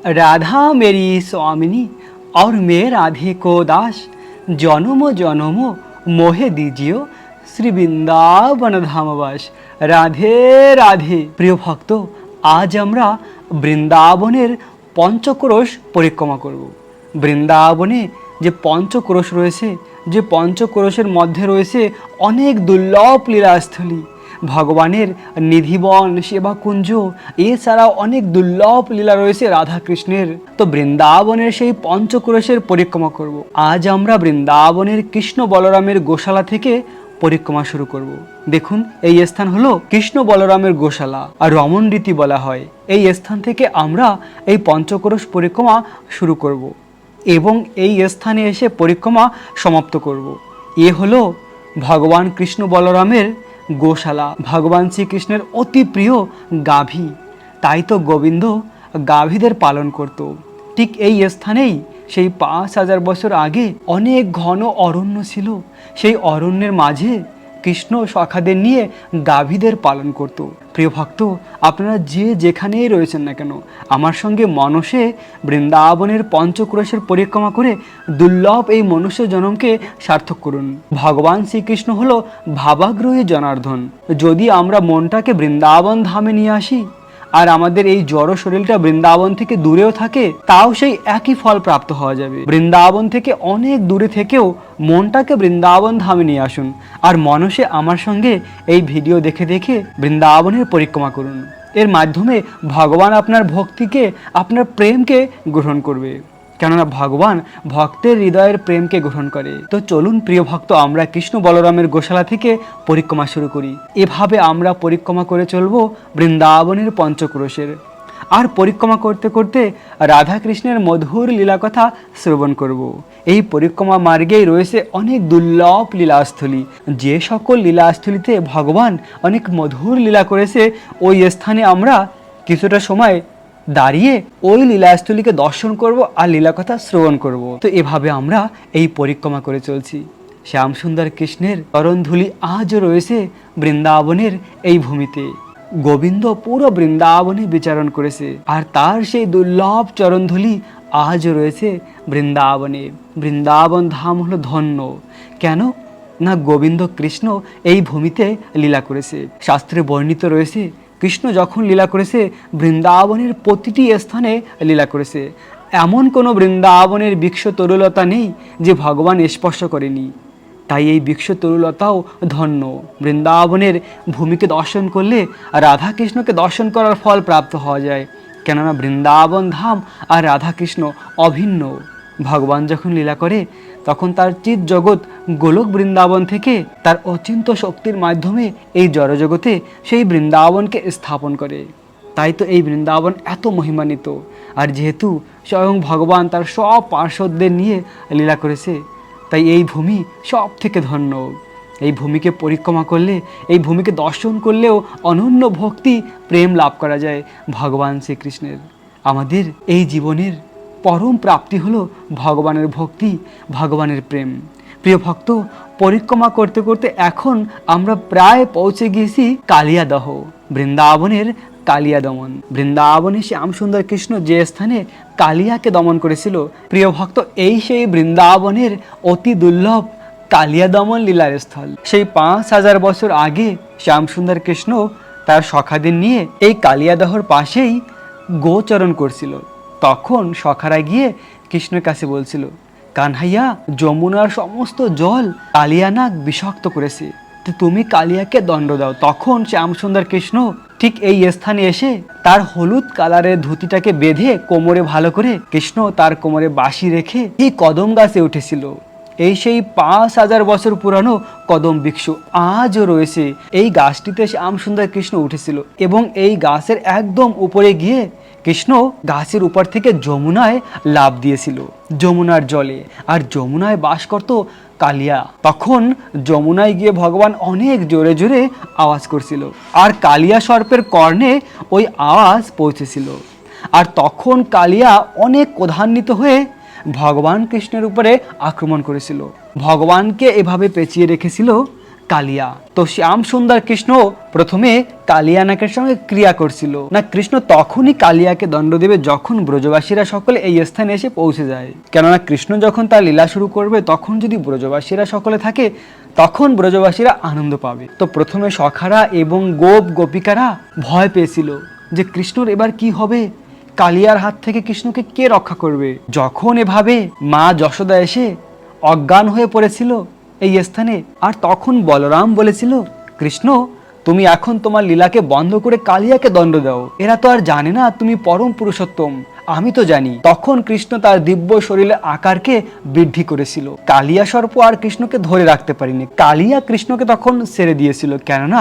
राधा मेरी स्वामिनी और मैं राधे को दास, जन्म जन्म मोहे दीजियो শ্রী বৃন্দাবন ধামবাস। রাধে রাধে। প্রিয় ভক্ত, আজ আমরা বৃন্দাবনের পঞ্চক্রোশ পরিক্রমা করব। বৃন্দাবনে যে পঞ্চক্রোশ রয়েছে, যে পঞ্চক্রোশের মধ্যে রয়েছে অনেক দুর্লভ লীলাস্থলী, ভগবানের নিধিবন, সেবাকুঞ্জ, এছাড়াও অনেক দুর্লভ লীলা রয়েছে রাধাকৃষ্ণের। তো বৃন্দাবনের সেই পঞ্চক্রোশের পরিক্রমা করব। আজ আমরা বৃন্দাবনের কৃষ্ণ বলরামের গোশালা থেকে পরিক্রমা শুরু করব। দেখুন, এই স্থান হলো কৃষ্ণ বলরামের গোশালা, আর রমণ রীতি বলা হয়। এই স্থান থেকে আমরা এই পঞ্চক্রোশ পরিক্রমা শুরু করব এবং এই স্থানে এসে পরিক্রমা সমাপ্ত করব। এ হলো ভগবান কৃষ্ণ বলরামের গোশালা, ভগবান শ্রীকৃষ্ণের অতি প্রিয় গাভী। তাই তো গোবিন্দ গাভীদের পালন করত। ঠিক এই স্থানেই সেই 5000 বছর আগে অনেক ঘন অরণ্য ছিল। সেই অরণ্যের মাঝে কৃষ্ণ সখাদের নিয়ে গাভীদের পালন করত। প্রিয় ভক্ত, আপনারা যে যেখানেই রয়েছেন না কেন, আমার সঙ্গে মনসে বৃন্দাবনের পঞ্চক্রোশের পরিক্রমা করে দুর্লভ এই মনুষ্য জন্মকে সার্থক করুন। ভগবান শ্রীকৃষ্ণ হলো ভাবাগ্রহী জনার্দন। যদি আমরা মনটাকে বৃন্দাবন ধামে নিয়ে আসি আর আমাদের এই জড় শরীরটা বৃন্দাবন থেকে দূরেও থাকে, তাও সেই একই ফল প্রাপ্ত হওয়া যাবে। বৃন্দাবন থেকে অনেক দূরে থেকেও মনটাকে বৃন্দাবন ধামে নিয়ে আসুন আর মনসে আমার সঙ্গে এই ভিডিও দেখে দেখে বৃন্দাবনের পরিক্রমা করুন। এর মাধ্যমে ভগবান আপনার ভক্তিকে, আপনার প্রেমকে গ্রহণ করবে, কেননা ভগবান ভক্তের হৃদয়ের প্রেমকে গ্রহণ করে। তো চলুন প্রিয় ভক্ত, আমরা কৃষ্ণ বলরামের গোশালা থেকে পরিক্রমা শুরু করি। এভাবে আমরা পরিক্রমা করে চলব বৃন্দাবনের পঞ্চক্রোশের। আর পরিক্রমা করতে করতে রাধা কৃষ্ণের মধুর লীলা কথা শ্রবণ করব। এই পরিক্রমা মার্গেই রয়েছে অনেক দুর্লভ লীলাস্থলী। যে সকল লীলাস্থলীতে ভগবান অনেক মধুর লীলা করেছে, ওই স্থানে আমরা কিছুটা সময় দাঁড়িয়ে ওই লীলাস্থলীকে দর্শন করব আর লীলা কথা শ্রবণ করব। তো এভাবে আমরা এই পরিক্রমা করে চলছি। শ্যাম সুন্দর কৃষ্ণের চরণধূলি আজও রয়েছে বৃন্দাবনের এই ভূমিতে। গোবিন্দ পুরো বৃন্দাবনে বিচরণ করেছে আর তার সেই দুর্লভ চরণধূলি আজও রয়েছে বৃন্দাবনে। বৃন্দাবন ধাম হলো ধন্য। কেন না, গোবিন্দ কৃষ্ণ এই ভূমিতে লীলা করেছে। শাস্ত্রে বর্ণিত রয়েছে, কৃষ্ণ যখন লীলা করেছে বৃন্দাবনের প্রতিটি স্থানে লীলা করেছে। এমন কোনো বৃন্দাবনের বৃক্ষ তরুলতা নেই যে ভগবান স্পর্শ করেনি। তাই এই বৃক্ষ তরুলতাও ধন্য। বৃন্দাবনের ভূমিকে দর্শন করলে রাধাকৃষ্ণকে দর্শন করার ফল প্রাপ্ত হওয়া যায়, কেননা বৃন্দাবন ধাম আর রাধাকৃষ্ণ অভিন্ন। ভগবান যখন লীলা করে তখন তার চিৎ জগৎ গোলক বৃন্দাবন থেকে তার অচিন্ত শক্তির মাধ্যমে এই জড়জগতে সেই বৃন্দাবনকে স্থাপন করে। তাই তো এই বৃন্দাবন এত মহিমান্বিত। আর যেহেতু স্বয়ং ভগবান তার সব পার্শ্বদের নিয়ে লীলা করেছে, তাই এই ভূমি সব থেকে ধন্য। এই ভূমিকে পরিক্রমা করলে, এই ভূমিকে দর্শন করলেও অনন্য ভক্তি প্রেম লাভ করা যায় ভগবান শ্রীকৃষ্ণের। আমাদের এই জীবনের পরম প্রাপ্তি হলো ভগবানের ভক্তি, ভগবানের প্রেম। প্রিয় ভক্ত, পরিক্রমা করতে করতে এখন আমরা প্রায় পৌঁছে গিয়েছি কালিয়াদহ, বৃন্দাবনের কালিয়া দমন। বৃন্দাবনে শ্যাম সুন্দর কৃষ্ণ যে স্থানে কালিয়াকে দমন করেছিল, প্রিয় ভক্ত, এই সেই বৃন্দাবনের অতি দুর্লভ কালিয়া দমন লীলার স্থল। সেই 5000 বছর আগে শ্যাম সুন্দর কৃষ্ণ তার সখাদের নিয়ে এই কালিয়াদহর পাশেই গোচরণ করছিল। তখন সখারা গিয়ে কৃষ্ণের কাছে বলছিল, কানহাইয়া, যমুনার সমস্ত জল কালিয়া নাগ বিষাক্ত করেছে, তো তুমি কালিয়াকে দণ্ড দাও। তখন শ্যাম সুন্দর কৃষ্ণ ঠিক এই স্থানে এসে তার হলুদ কালারের ধুতিটাকে বেঁধে কোমরে ভালো করে কৃষ্ণ তার কোমরে বাঁশি রেখে এই কদম গাছে উঠেছিল। এই সেই 5000 বছর পুরানো কদম বৃক্ষ আজও রয়েছে। এই গাছটিতে শ্যাম সুন্দর কৃষ্ণ উঠেছিল এবং এই গাছের একদম উপরে গিয়ে কৃষ্ণ গাছের উপর থেকে যমুনায় লাফ দিয়েছিল, যমুনার জলে। আর যমুনায় বাস করত কালিয়া। তখন যমুনায় গিয়ে ভগবান অনেক জোরে জোরে আওয়াজ করছিল আর কালিয়া সর্পের কর্ণে ওই আওয়াজ পৌঁছেছিল। আর তখন কালিয়া অনেক ক্রোধান্বিত হয়ে ভগবান কৃষ্ণের উপরে আক্রমণ করেছিল। ভগবানকে এভাবে পেঁচিয়ে রেখেছিল কালিয়া। তো শ্যাম সুন্দর কৃষ্ণ প্রথমে কালিয়া নাকের সঙ্গে ক্রিয়া করছিল না। কৃষ্ণ তখনই কালিয়াকে দণ্ড দেবে যখন ব্রজবাসীরা সকলে এই স্থানে এসে পৌঁছে যায়। কেননা কৃষ্ণ যখন তার লীলা শুরু করবে তখন যদি ব্রজবাসীরা সকলে থাকে তখন ব্রজবাসীরা আনন্দ পাবে। তো প্রথমে সখারা এবং গোপিকারা ভয় পেয়েছিল যে কৃষ্ণর এবার কি হবে, কালিয়ার হাত থেকে কৃষ্ণকে কে রক্ষা করবে। যখন এভাবে মা যশোদা এসে অজ্ঞান হয়ে পড়েছিল এই স্থানে, আর তখন বলরাম বলেছিল, কৃষ্ণ তুমি এখন তোমার লীলাকে বন্ধ করে কালিয়াকে দণ্ড দাও, এরা তো আর জানে না তুমি পরম পুরুষোত্তম, আমি তো জানি। তখন কৃষ্ণ তার দিব্য শরীরের আকারকে বৃদ্ধি করেছিল। কালিয়া সর্প আর কৃষ্ণকে ধরে রাখতে পারিনি। কালিয়া কৃষ্ণকে তখন ছেড়ে দিয়েছিল, কেননা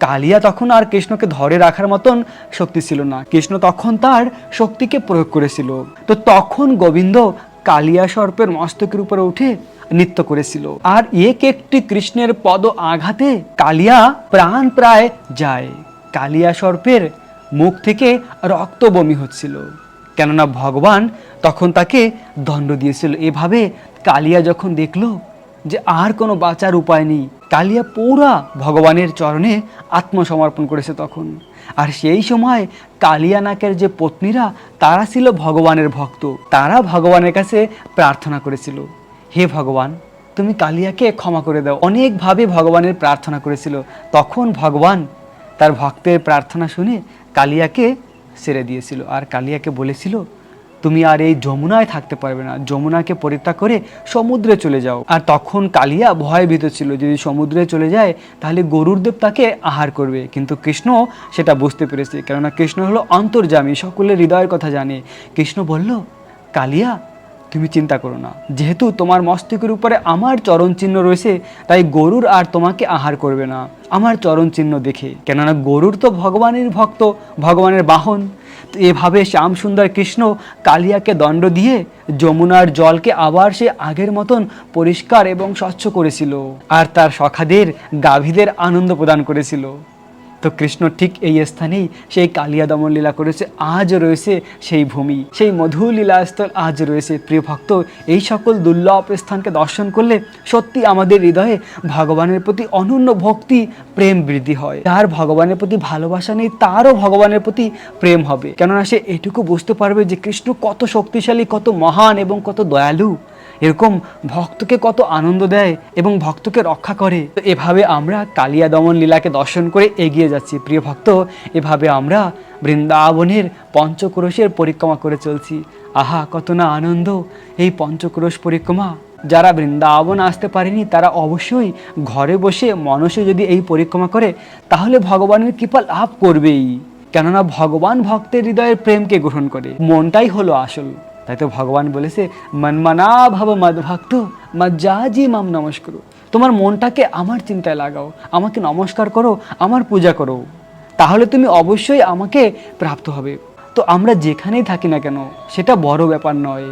কালিয়া তখন আর কৃষ্ণকে ধরে রাখার মতন শক্তি ছিল না। কৃষ্ণ তখন তার শক্তিকে প্রয়োগ করেছিল। তো তখন গোবিন্দ কালিয়া সর্পের মস্তকের উপরে উঠে নৃত্য করেছিল, আর এক একটি কৃষ্ণের পদ আঘাতে কালিয়া প্রাণ প্রায় যায়। কালিয়া সর্পের মুখ থেকে রক্ত বমি হচ্ছিল, কেননা ভগবান তখন তাকে দণ্ড দিয়েছিল। এভাবে কালিয়া যখন দেখলো যে আর কোনো বাঁচার উপায় নেই, কালিয়া পুরা ভগবানের চরণে আত্মসমর্পণ করেছে তখন। আর সেই সময় কালিয়া নাকের যে পত্নীরা তারা ছিল ভগবানের ভক্ত, তারা ভগবানের কাছে প্রার্থনা করেছিল, হে ভগবান তুমি কালিয়াকে ক্ষমা করে দাও। অনেকভাবে ভগবানের প্রার্থনা করেছিল। তখন ভগবান তার ভক্তের প্রার্থনা শুনে কালিয়াকে ছেড়ে দিয়েছিল, আর কালিয়াকে বলেছিল তুমি আর এই যমুনায় থাকতে পারবে না, যমুনাকে পরিত্যাগ করে সমুদ্রে চলে যাও। আর তখন কালিয়া ভয়ভীত ছিল, যদি সমুদ্রে চলে যায় তাহলে গরুড়দেব তাকে আহার করবে। কিন্তু কৃষ্ণ সেটা বুঝতে পেরেছে, কেননা কৃষ্ণ হলো অন্তর্যামী, সকলের হৃদয়ের কথা জানে। কৃষ্ণ বলল, কালিয়া তুমি চিন্তা করো না, যেহেতু তোমার মস্তকের উপরে আমার চরণ চিহ্ন রয়েছে তাই গরুর আর তোমাকে আহার করবে না আমার চরণ চিহ্ন দেখে, কেননা গরুর তো ভগবানের ভক্ত, ভগবানের বাহন। তো এভাবে শ্যাম সুন্দর কৃষ্ণ কালিয়াকে দণ্ড দিয়ে যমুনার জলকে আবার সে আগের মতন পরিষ্কার এবং স্বচ্ছ করেছিল, আর তার সখাদের গাভীদের আনন্দ প্রদান করেছিল। তো কৃষ্ণ ঠিক এই স্থানেই সেই কালিয়া দমন লীলা করেছে। আজ রয়েছে সেই ভূমি, সেই মধু লীলাস্থল আজ রয়েছে। প্রিয় ভক্ত, এই সকল দুর্লভ স্থানকে দর্শন করলে সত্যি আমাদের হৃদয়ে ভগবানের প্রতি অনন্য ভক্তি প্রেম বৃদ্ধি হয়। যার ভগবানের প্রতি ভালোবাসা নেই তারও ভগবানের প্রতি প্রেম হবে, কেননা সে এটুকু বুঝতে পারবে যে কৃষ্ণ কত শক্তিশালী, কত মহান এবং কত দয়ালু, এরকম ভক্তকে কত আনন্দ দেয় এবং ভক্তকে রক্ষা করে। তো এভাবে আমরা কালিয়া দমন লীলাকে দর্শন করে এগিয়ে যাচ্ছি। প্রিয় ভক্ত, এভাবে আমরা বৃন্দাবনের পঞ্চক্রোশের পরিক্রমা করে চলছি। আহা কত না আনন্দ এই পঞ্চক্রোশ পরিক্রমা। যারা বৃন্দাবন আসতে পারেনি তারা অবশ্যই ঘরে বসে মনসে যদি এই পরিক্রমা করে তাহলে ভগবানের কৃপা লাভ করবেই, কেননা ভগবান ভক্তের হৃদয়ের প্রেমকে গ্রহণ করে, মনটাই হলো আসল। তাই তো ভগবান বলেছে, মনমনা ভব মদ ভক্ত মজ্জাজি মাম নমস্কার। তোমার মনটাকে আমার চিন্তায় লাগাও, আমাকে নমস্কার করো, আমার পূজা করো, তাহলে তুমি অবশ্যই আমাকে প্রাপ্ত হবে। তো আমরা যেখানেই থাকি না কেন সেটা বড় ব্যাপার নয়,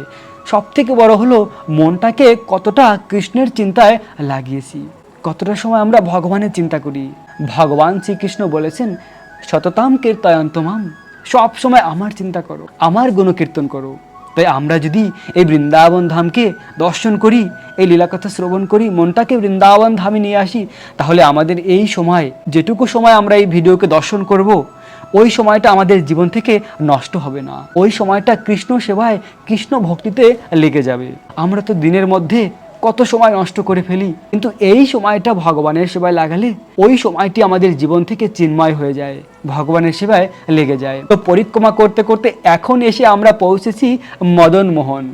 সব থেকে বড় হলো মনটাকে কতটা কৃষ্ণের চিন্তায় লাগিয়েছি, কতটা সময় আমরা ভগবানের চিন্তা করি। ভগবান শ্রীকৃষ্ণ বলেছেন, সততাম কীর্তয়ন্তমাম, সব সময় আমার চিন্তা করো, আমার গুণকীর্তন করো। তাই আমরা যদি এই বৃন্দাবন ধামকে দর্শন করি, এই লীলাকথা শ্রবণ করি, মনটাকে বৃন্দাবন ধামে নিয়ে আসি, তাহলে আমাদের এই সময়, যেটুকু সময় আমরা এই ভিডিওকে দর্শন করব, ওই সময়টা আমাদের জীবন থেকে নষ্ট হবে না। ওই সময়টা কৃষ্ণ সেবায়, কৃষ্ণ ভক্তিতে লেগে যাবে। আমরা তো দিনের মধ্যে কত সময় নষ্ট করে ফেলি, কিন্তু এই সময়টা ভগবানের সেবায় লাগালে ওই সময়টি আমাদের জীবন থেকে চিন্ময় হয়ে যায়, ভগবানের সেবায় লেগে যায়। তো পরিক্রমা করতে করতে এখন এসে আমরা পৌঁছেছি মদন মোহন,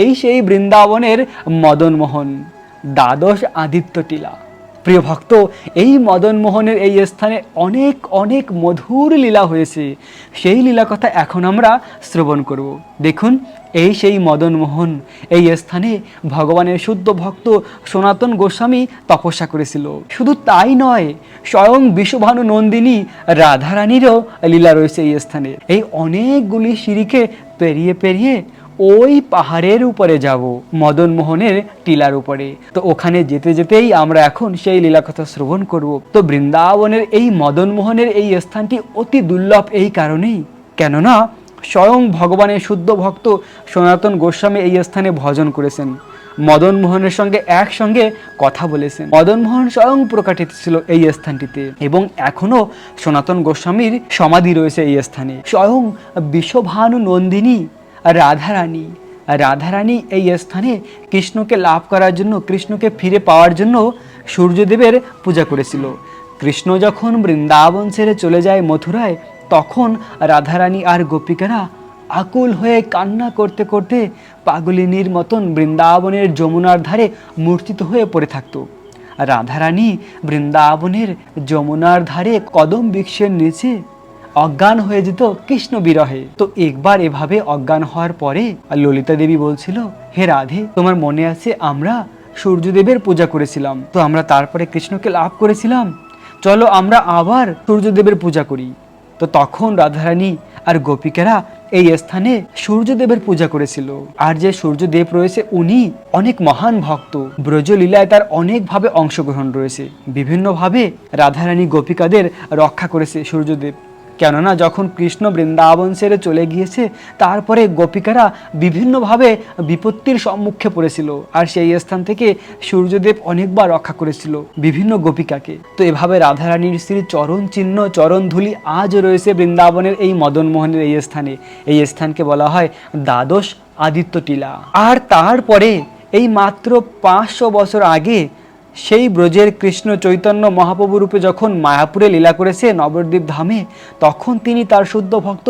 এই সেই বৃন্দাবনের মদন মোহন, দ্বাদশ আদিত্য টিলা। প্রিয় ভক্ত, এই মদন মোহনের এই স্থানে অনেক অনেক মধুর লীলা হয়েছে, সেই লীলা কথা এখন আমরা শ্রবণ করব। দেখুন, এই সেই মদন মোহন, এই স্থানে ভগবানের শুদ্ধ ভক্ত সনাতন গোস্বামী তপস্যা করেছিল। শুধু তাই নয়, স্বয়ং বিশ্বভানু নন্দিনী রাধারানীরও লীলা রয়েছে এই স্থানে। এই অনেকগুলি সিঁড়িকে পেরিয়ে পেরিয়ে ওই পাহাড়ের উপরে যাব, মদন মোহনের টিলার উপরে। তো ওখানে যেতে যেতেই আমরা এখন সেই লীলাকথা শ্রবণ করব। তো বৃন্দাবনের এই মদন মোহনের এই স্থানটি অতি দুর্লভ এই কারণেই, কেননা স্বয়ং ভগবানের শুদ্ধ ভক্ত সনাতন গোস্বামী এই স্থানে ভজন করেছেন। মদন মোহনের সঙ্গে একসঙ্গে কথা বলেছেন। মদন মোহন স্বয়ং প্রকাশিত ছিল এই স্থানটিতে এবং এখনো সনাতন গোস্বামীর সমাধি রয়েছে এই স্থানে। স্বয়ং বিশ্বভানু নন্দিনী রাধারানী এই স্থানে কৃষ্ণকে লাভ করার জন্য, কৃষ্ণকে ফিরে পাওয়ার জন্য সূর্যদেবের পূজা করেছিল। কৃষ্ণ যখন বৃন্দাবন ছেড়ে চলে যায় মথুরায়, তখন রাধারানী আর গোপিকারা আকুল হয়ে কান্না করতে করতে পাগলিনীর মতন বৃন্দাবনের যমুনার ধারে মূর্ছিত হয়ে পড়ে থাকতো। রাধারানী বৃন্দাবনের যমুনার ধারে কদম বৃক্ষের নিচে অজ্ঞান হয়ে যেত কৃষ্ণ বিরহে। তো একবার এভাবে অজ্ঞান হওয়ার পরে ললিতা দেবী বলছিল, হে রাধে, তোমার মনে আছে আমরা সূর্যদেবের পূজা করেছিলাম, তো আমরা তারপরে কৃষ্ণকে লাভ করেছিলাম, চলো আমরা আবার সূর্যদেবের পূজা করি। তো তখন রাধারানী আর গোপিকারা এই স্থানে সূর্যদেবের পূজা করেছিল। আর যে সূর্যদেব রয়েছে উনি অনেক মহান ভক্ত, ব্রজলীলায় তার অনেকভাবে অংশগ্রহণ রয়েছে, বিভিন্নভাবে রাধারানী গোপিকাদের রক্ষা করেছে সূর্যদেব। কেননা যখন কৃষ্ণ বৃন্দাবন ছেড়ে চলে গিয়েছে, তারপরে গোপিকারা বিভিন্নভাবে বিপত্তির সম্মুখে পড়েছিল, আর সেই স্থান থেকে সূর্যদেব অনেকবার রক্ষা করেছিল বিভিন্ন গোপিকাকে। তো এভাবে রাধারানীর শ্রী চরণ চিহ্ন, চরণ ধুলি আজও রয়েছে বৃন্দাবনের এই মদনমোহনের এই স্থানে। এই স্থানকে বলা হয় দ্বাদশ আদিত্য টিলা। আর তারপরে এই মাত্র 500 বছর আগে সেই ব্রজের কৃষ্ণ চৈতন্য মহাপ্রভু রূপে যখন মায়াপুরে লীলা করেছে নবদ্বীপ ধামে, তখন তিনি তার শুদ্ধ ভক্ত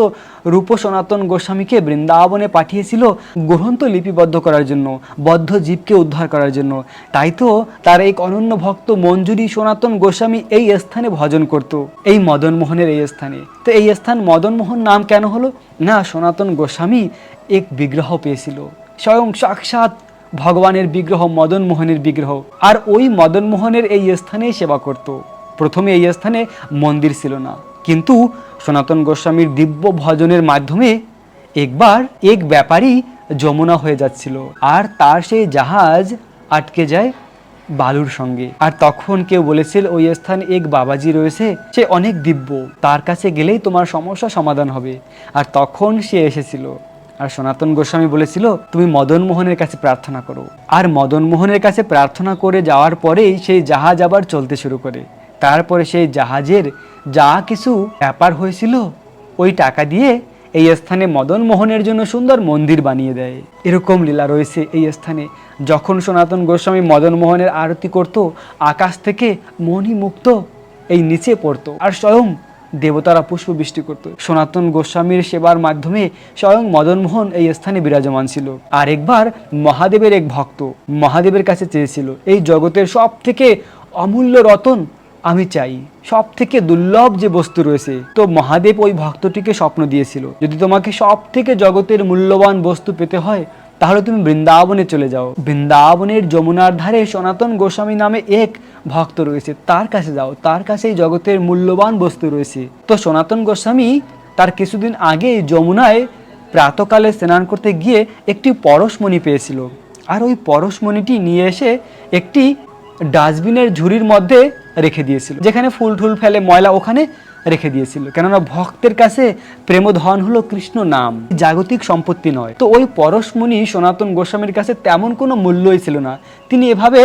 রূপ সনাতন গোস্বামীকে বৃন্দাবনে পাঠিয়েছিল গ্রন্থ লিপিবদ্ধ করার জন্য, বদ্ধ জীবকে উদ্ধার করার জন্য। তাই তো তার এক অনন্য ভক্ত মঞ্জুরি সনাতন গোস্বামী এই স্থানে ভজন করত, এই মদনমোহনের এই স্থানে। তো এই স্থান মদনমোহন নাম কেন হলো? না, সনাতন গোস্বামী এক বিগ্রহ পেয়েছিল, স্বয়ং সাক্ষাৎ ভগবানের বিগ্রহ, মদন মোহনের বিগ্রহ, আর ওই মদন মোহনের এই স্থানে সেবা করত। প্রথমে এই স্থানে মন্দির ছিল না, কিন্তু সনাতন গোস্বামীর দিব্য ভজনের মাধ্যমে একবার এক ব্যাপারী যমুনা হয়ে যাচ্ছিল, আর তার সেই জাহাজ আটকে যায় বালুর সঙ্গে। আর তখন কেউ বলেছিল ওই স্থানে এক বাবাজি রয়েছে, সে অনেক দিব্য, তার কাছে গেলেই তোমার সমস্যা সমাধান হবে। আর তখন সে এসেছিল, আর সনাতন গোস্বামী বলেছিল তুমি মদন মোহনের কাছে প্রার্থনা করো। আর মদন মোহনের কাছে প্রার্থনা করে যাওয়ার পরেই সেই জাহাজ আবার চলতে শুরু করে। তারপরে সেই জাহাজের যা কিছু ব্যাপার হয়েছিল, ওই টাকা দিয়ে এই স্থানে মদন মোহনের জন্য সুন্দর মন্দির বানিয়ে দেয়। এরকম লীলা রয়েছে এই স্থানে। যখন সনাতন গোস্বামী মদন মোহনের আরতি করত, আকাশ থেকে মণিমুক্ত এই নিচে পড়তো, আর স্বয়ং দেবতারা পুষ্প বৃষ্টি করত। সনাতন গোস্বামীর সেবার মাধ্যমে স্বয়ং মদনমোহন এই স্থানে বিরাজমান ছিল। আর একবার মহাদেবের এক ভক্ত মহাদেবের কাছে চেয়েছিল, এই জগতের সব থেকে অমূল্য রতন আমি চাই, সব থেকে দুর্লভ যে বস্তু রয়েছে। তো মহাদেব ওই ভক্তটিকে স্বপ্ন দিয়েছিল, যদি তোমাকে সব থেকে জগতের মূল্যবান বস্তু পেতে হয়, তাহলে তুমি বৃন্দাবনে চলে যাও, বৃন্দাবনের যমুনার ধারে সনাতন গোস্বামী নামে এক ভক্ত রয়েছে, তার কাছে যাও, তার কাছেই জগতের মূল্যবান বস্তু রয়েছে। তো সনাতন গোস্বামী তার কিছুদিন আগে যমুনায় প্রাতকালে স্নান করতে গিয়ে একটি পরশমণি পেয়েছিল, আর ওই পরশমণিটি নিয়ে এসে একটি ডাস্টবিনের ঝুড়ির মধ্যে রেখে দিয়েছিল, যেখানে ফুল টুল ফেলে ময়লা ওখানে রেখে দিয়েছিল। কেননা ভক্তের কাছে প্রেমধন হলো কৃষ্ণ নাম, জাগতিক সম্পত্তি নয়। তো ওই পরশমণি সনাতন গোস্বামীর কাছে তেমন কোনো মূল্যই ছিল না, তিনি এভাবে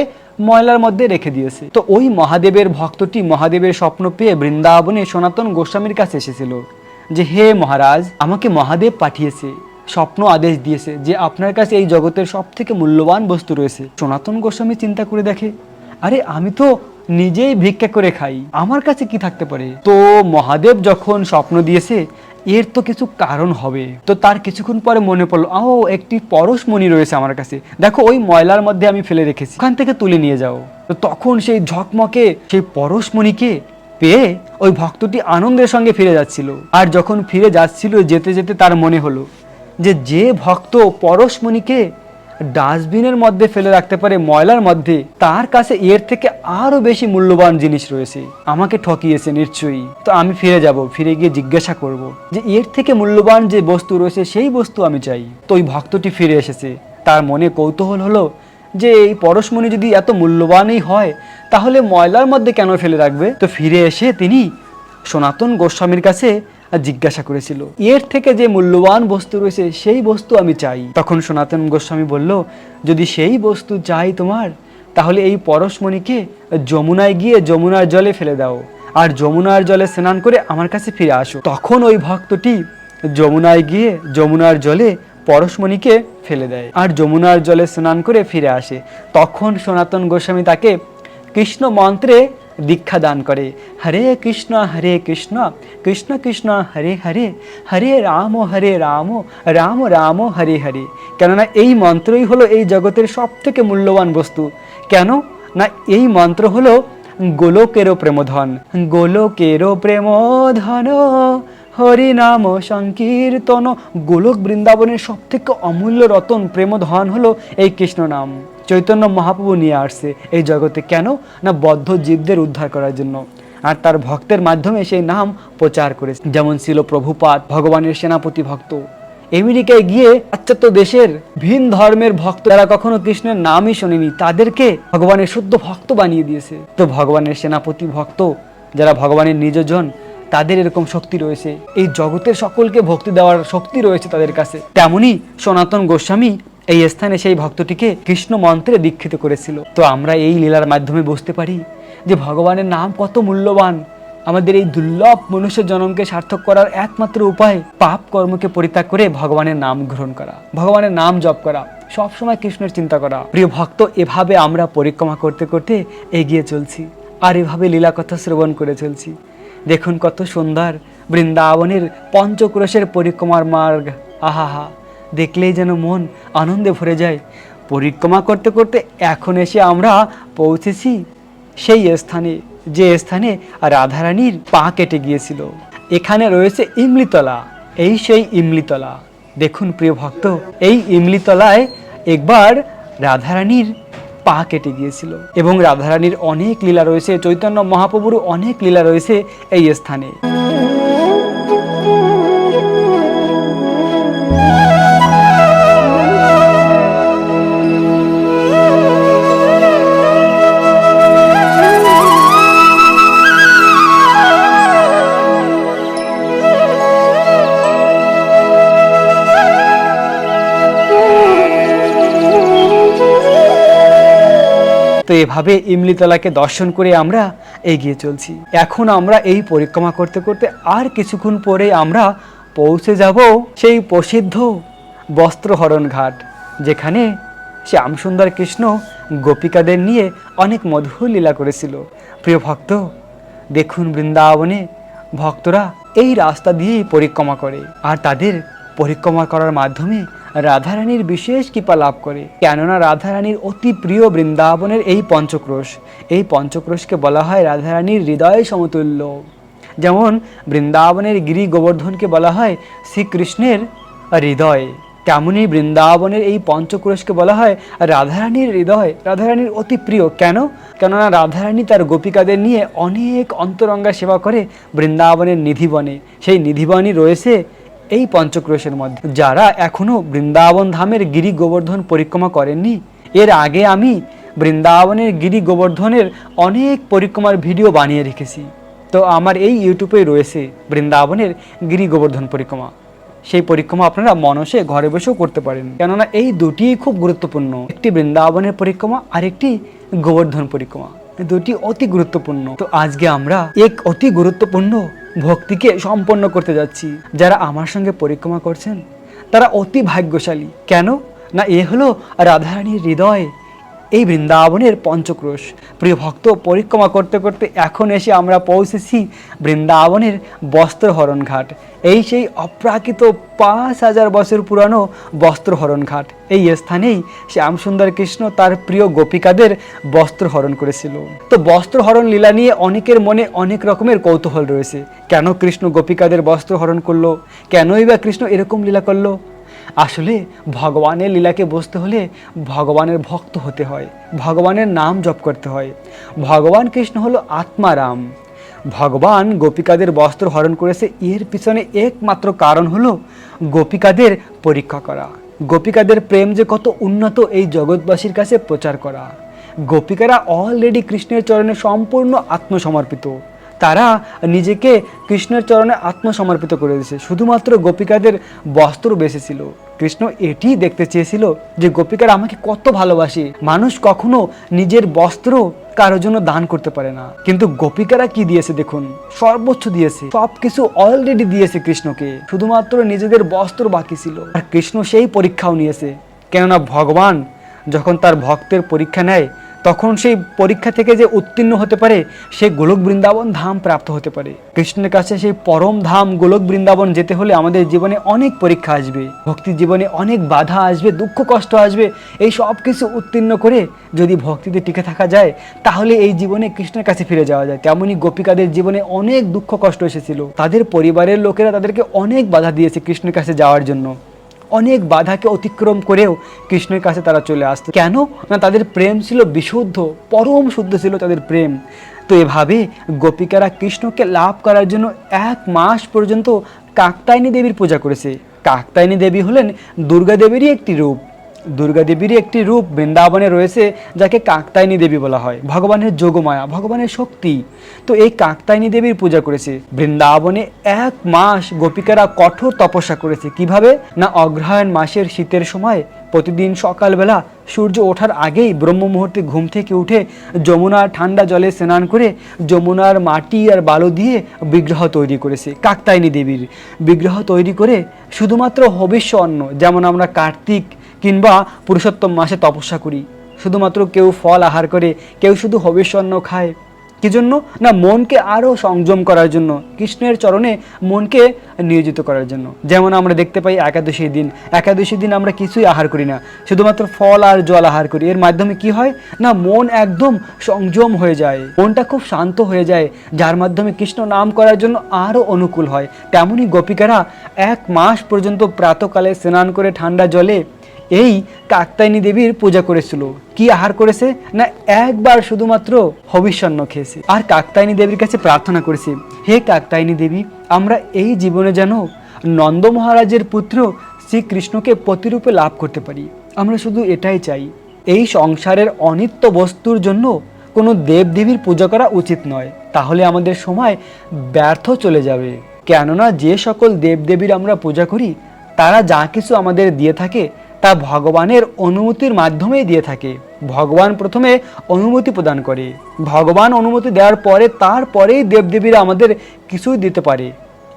ময়লার মধ্যে রেখে দিয়েছে। তো ওই মহাদেবের ভক্তটি মহাদেবের স্বপ্ন পেয়ে বৃন্দাবনে সনাতন গোস্বামীর কাছে এসেছিল যে হে মহারাজ, আমাকে মহাদেব পাঠিয়েছে, স্বপ্ন আদেশ দিয়েছে যে আপনার কাছে এই জগতের সব থেকে মূল্যবান বস্তু রয়েছে। সনাতন গোস্বামী চিন্তা করে দেখে, আরে আমি তো নিজেই ভিক্ষা করে খাই, আমার কাছে কি থাকতে পারে। তো মহাদেব যখন স্বপ্ন দিয়েছে, এর তো কিছু কারণ হবে। তো তার কিছুক্ষণ পরে মনে পড়লো, ও একটি পরশমণি রয়েছে আমার কাছে, দেখো ওই ময়লার মধ্যে আমি ফেলে রেখেছি, ওখান থেকে তুলে নিয়ে যাও। তো তখন সেই ঝকমকে সেই পরশমণিকে পেয়ে ওই ভক্তটি আনন্দের সঙ্গে ফিরে যাচ্ছিল। আর যখন ফিরে যাচ্ছিল, যেতে যেতে তার মনে হলো যে ভক্ত পরশমণিকে ডাস্টবিনের মধ্যে ফেলে রাখতে পারে, ময়লার মধ্যে, তার কাছে এর থেকে আরো বেশি মূল্যবান জিনিস রয়েছে, আমাকে ঠকিয়েছে নিশ্চয়ই। তো আমি ফিরে যাব, ফিরে গিয়ে জিজ্ঞাসা করব যে এর থেকে মূল্যবান যে বস্তু রয়েছে সেই বস্তু আমি চাই। তো ওই ভক্তটি ফিরে এসেছে, তার মনে কৌতূহল হলো যে এই পরশমণি যদি এত মূল্যবানই হয়, তাহলে ময়লার মধ্যে কেন ফেলে রাখবে। তো ফিরে এসে তিনি সনাতন গোস্বামীর কাছে জিজ্ঞাসা করেছিল, এর থেকে যে মূল্যবান বস্তু রয়েছে সেই বস্তু আমি চাই। তখন সনাতন গোস্বামী বলল, যদি সেই বস্তু চাই তোমার, তাহলে এই পরশমণিকে যমুনায় গিয়ে যমুনার জলে ফেলে দাও, আর যমুনার জলে স্নান করে আমার কাছে ফিরে আসো। তখন ওই ভক্তটি যমুনায় গিয়ে যমুনার জলে পরশমণিকে ফেলে দেয় আর যমুনার জলে স্নান করে ফিরে আসে। তখন সনাতন গোস্বামী তাকে কৃষ্ণ মন্ত্রে দীক্ষা দান করে, হরে কৃষ্ণ কৃষ্ণ কৃষ্ণ হরে হরে, হরে রাম রাম রাম হরে হরে। কেননা এই মন্ত্রই হলো এই জগতের সব থেকে মূল্যবান বস্তু। কেন না এই মন্ত্র হলো গোলকেরও প্রেমধন, গোলকেরও প্রেমধন হরি নাম সংকীর্তন। গোলক বৃন্দাবনের সব থেকে অমূল্য রতন প্রেমধন হলো এই কৃষ্ণ নাম। চৈতন্য মহাপ্রভু নিয়ে আসছে এই জগতে, কেন না বদ্ধ জীবদের উদ্ধার করার জন্য, আর তার ভক্তের মাধ্যমে সেই নাম প্রচার করেছে। যেমন ছিল প্রভুপাদ, ভগবানের সেনাপতি ভক্ত, আমেরিকায় গিয়ে পাশ্চাত্য দেশের ভিন ধর্মের ভক্ত যারা কখনো কৃষ্ণের নামই শোনেনি তাদেরকে ভগবানের শুদ্ধ ভক্ত বানিয়ে দিয়েছে। তো ভগবানের সেনাপতি ভক্ত যারা ভগবানের নিজজন, তাদের এরকম শক্তি রয়েছে, এই জগতের সকলকে ভক্তি দেওয়ার শক্তি রয়েছে তাদের কাছে। তেমনি সনাতন গোস্বামী এই স্থানে সেই ভক্তটিকে কৃষ্ণ মন্ত্রে দীক্ষিত করেছিল। তো আমরা এই লীলার মাধ্যমে বুঝতে পারি যে ভগবানের নাম কত মূল্যবান। আমাদের এই দুর্লভ মনুষ্য জন্মকে সার্থক করার একমাত্র উপায় পাপ কর্মকে পরিত্যাগ করে ভগবানের নাম গ্রহণ করা, ভগবানের নাম জপ করা, সবসময় কৃষ্ণের চিন্তা করা। প্রিয় ভক্ত, এভাবে আমরা পরিক্রমা করতে করতে এগিয়ে চলছি আর এভাবে লীলা কথা শ্রবণ করে চলছি। দেখুন কত সুন্দর বৃন্দাবনের পঞ্চক্রোশের পরিক্রমার মার্গ, আহা, দেখলেই যেন মন আনন্দে ভরে যায়। পরিক্রমা করতে করতে এখন এসে আমরা পৌঁছেছি সেই স্থানে, যে স্থানে রাধারানীর পা কেটে গিয়েছিল। এখানে রয়েছে ইমলিতলা, এই সেই ইমলিতলা। দেখুন প্রিয় ভক্ত, এই ইমলিতলায় একবার রাধারানীর পা কেটে গিয়েছিল এবং রাধারানীর অনেক লীলা রয়েছে, চৈতন্য মহাপ্রভুর অনেক লীলা রয়েছে এই স্থানে। তো এভাবে ইমলিতলাকে দর্শন করে আমরা এগিয়ে চলছি। এখন আমরা এই পরিক্রমা করতে করতে আর কিছুক্ষণ পরে আমরা পৌঁছে যাব সেই প্রসিদ্ধ বস্ত্রহরণ ঘাট, যেখানে শ্যামসুন্দর কৃষ্ণ গোপিকাদের নিয়ে অনেক মধুর লীলা করেছিল। প্রিয় ভক্ত, দেখুন বৃন্দাবনে ভক্তরা এই রাস্তা দিয়েই পরিক্রমা করে আর তাদের পরিক্রমা করার মাধ্যমে রাধারানীর বিশেষ কৃপা লাভ করে। কেননা রাধারানীর অতি প্রিয় বৃন্দাবনের এই পঞ্চক্রোশ, এই পঞ্চক্রোশকে বলা হয় রাধারানীর হৃদয় সমতুল্য। যেমন বৃন্দাবনের গিরি গোবর্ধনকে বলা হয় শ্রীকৃষ্ণের হৃদয়, তেমনি বৃন্দাবনের এই পঞ্চক্রোশকে বলা হয় রাধারানীর হৃদয়, রাধারানীর অতি প্রিয়। কেননা রাধারানী তার গোপিকাদের নিয়ে অনেক অন্তরঙ্গা সেবা করে বৃন্দাবনের নিধিবনে। সেই নিধিবনই রয়েছে এই পঞ্চক্রোশের মধ্যে। যারা এখনো বৃন্দাবন ধামের গিরি গোবর্ধন পরিক্রমা করেননি, এর আগে আমি বৃন্দাবনের গিরি গোবর্ধনের অনেক পরিক্রমার ভিডিও বানিয়ে রেখেছি। তো আমার এই ইউটিউবে রয়েছে বৃন্দাবনের গিরি গোবর্ধন পরিক্রমা। সেই পরিক্রমা আপনারা মনসে ঘরে বসেও করতে পারেন, কেননা এই দুটিই খুব গুরুত্বপূর্ণ। একটি বৃন্দাবনের পরিক্রমা আর একটি গোবর্ধন পরিক্রমা, দুটি অতি গুরুত্বপূর্ণ। তো আজকে আমরা এক অতি গুরুত্বপূর্ণ ভক্তিকে সম্পন্ন করতে যাচ্ছি। যারা আমার সঙ্গে পরিক্রমা করছেন তারা অতি ভাগ্যশালী। কেন না এ হলো রাধারানীর হৃদয়, এই বৃন্দাবনের পঞ্চক্রোশ। প্রিয় ভক্ত, পরিক্রমা করতে করতে এখন এসে আমরা পৌঁছেছি বৃন্দাবনের বস্ত্রহরণ ঘাট। এই সেই অপ্রাকৃত 5000 বছর পুরানো বস্ত্রহরণ ঘাট। এই স্থানেই শ্যামসুন্দর কৃষ্ণ তার প্রিয় গোপিকাদের বস্ত্রহরণ করেছিল। তো বস্ত্রহরণ লীলা নিয়ে অনেকের মনে অনেক রকমের কৌতূহল রয়েছে। কেন কৃষ্ণ গোপিকাদের বস্ত্রহরণ করলো, কেনই বা কৃষ্ণ এরকম লীলা করলো? আসলে ভগবানের লীলাকে বুঝতে হলে ভগবানের ভক্ত হতে হয়, ভগবানের নাম জপ করতে হয়। ভগবান কৃষ্ণ হলো আত্মারাম। ভগবান গোপিকাদের বস্ত্র হরণ করেছে, এর পিছনে একমাত্র কারণ হলো গোপিকাদের পরীক্ষা করা, গোপিকাদের প্রেম যে কত উন্নত এই জগৎবাসীর কাছে প্রচার করা। গোপিকারা অলরেডি কৃষ্ণের চরণে সম্পূর্ণ আত্মসমর্পিত, তারা নিজেকে কৃষ্ণের চরণে আত্মসমর্পিত করে দিয়েছে। শুধুমাত্র গোপিকাদের বস্ত্র বেঁচেছিল। কৃষ্ণ এটি দেখতে চেয়েছিল যে গোপিকারা আমাকে কত ভালোবাসে। মানুষ কখনো নিজের বস্ত্র কারোর জন্য দান করতে পারে না, কিন্তু গোপিকারা কি দিয়েছে দেখুন, সর্বোচ্চ দিয়েছে, সবকিছু অলরেডি দিয়েছে কৃষ্ণকে, শুধুমাত্র নিজেদের বস্ত্র বাকি ছিল। আর কৃষ্ণ সেই পরীক্ষাও নিয়েছে, কেননা ভগবান যখন তার ভক্তের পরীক্ষা নেয় তখন সেই পরীক্ষা থেকে যে উত্তীর্ণ হতে পারে সে গোলক বৃন্দাবন ধাম প্রাপ্ত হতে পারে। কৃষ্ণের কাছে সেই পরম ধাম গোলক বৃন্দাবন যেতে হলে আমাদের জীবনে অনেক পরীক্ষা আসবে, ভক্তি জীবনে অনেক বাধা আসবে, দুঃখ কষ্ট আসবে। এই সব কিছু উত্তীর্ণ করে যদি ভক্তিতে টিকে থাকা যায় তাহলে এই জীবনে কৃষ্ণের কাছে ফিরে যাওয়া যায়। তেমনই গোপিকাদের জীবনে অনেক দুঃখ কষ্ট এসেছিল, তাদের পরিবারের লোকেরা তাদেরকে অনেক বাধা দিয়েছে কৃষ্ণের কাছে যাওয়ার জন্য। অনেক বাধাকে অতিক্রম করেও কৃষ্ণের কাছে তারা চলে আসতো। কেন না তাদের প্রেম ছিল বিশুদ্ধ, পরম শুদ্ধ ছিল তাদের প্রেম। তো এভাবে গোপিকারা কৃষ্ণকে লাভ করার জন্য 1 মাস পর্যন্ত কাত্যায়নী দেবীর পূজা করেছে। কাত্যায়নী দেবী হলেন দুর্গা দেবীরই একটি রূপ। দুর্গা দেবীরই একটি রূপ বৃন্দাবনে রয়েছে যাকে কাত্যায়নী দেবী বলা হয়, ভগবানের যোগমায়া, ভগবানের শক্তি। তো এই কাত্যায়নী দেবীর পূজা করেছে বৃন্দাবনে। 1 মাস গোপিকারা কঠোর তপস্যা করেছে। কিভাবে না অগ্রহায়ণ মাসের শীতের সময় প্রতিদিন সকালবেলা সূর্য ওঠার আগেই ব্রহ্ম মুহূর্তে ঘুম থেকে উঠে যমুনার ঠান্ডা জলে স্নান করে যমুনার মাটি আর বালু দিয়ে বিগ্রহ তৈরি করেছে। কাত্যায়নী দেবীর বিগ্রহ তৈরি করে শুধুমাত্র হবিষ্য অন্ন, যেমন আমরা কার্তিক কিংবা পুরুষোত্তম মাসে তপস্যা করি, শুধুমাত্র কেউ ফল আহার করে, কেউ শুধু হবিষ্য অন্ন খায়। কি জন্য না মনকে আরও সংযম করার জন্য, কৃষ্ণের চরণে মনকে নিয়োজিত করার জন্য। যেমন আমরা দেখতে পাই একাদশী দিন আমরা কিছুই আহার করি না, শুধুমাত্র ফল আর জল আহার করি। এর মাধ্যমে কি হয় না মন একদম সংযম হয়ে যায়, মনটা খুব শান্ত হয়ে যায়, যার মাধ্যমে কৃষ্ণ নাম করার জন্য আরও অনুকূল হয়। তেমনই গোপিকারা 1 মাস পর্যন্ত প্রাতকালে স্নান করে ঠান্ডা জলে এই কাত্যায়নী দেবীর পূজা করেছিল। কি আহার করেছে না একবার শুধুমাত্র হবিষ্যান্ন খেয়েছে আর কাত্যায়নী দেবীর কাছে প্রার্থনা করেছে, হে কাত্যায়নী দেবী, আমরা এই জীবনে যেন নন্দ মহারাজের পুত্র শ্রীকৃষ্ণকে প্রতিরূপে লাভ করতে পারি। আমরা শুধু এটাই চাই। এই সংসারের অনিত্য বস্তুর জন্য কোনো দেবদেবীর পূজা করা উচিত নয়, তাহলে আমাদের সময় ব্যর্থ চলে যাবে। কেননা যে সকল দেবদেবীর আমরা পূজা করি তারা যা কিছু আমাদের দিয়ে থাকে তা ভগবানের অনুমতির মাধ্যমেই দিয়ে থাকে। ভগবান প্রথমে অনুমতি প্রদান করে, ভগবান অনুমতি দেওয়ার পরে তারপরেই দেবদেবীরা আমাদের কিছুই দিতে পারে,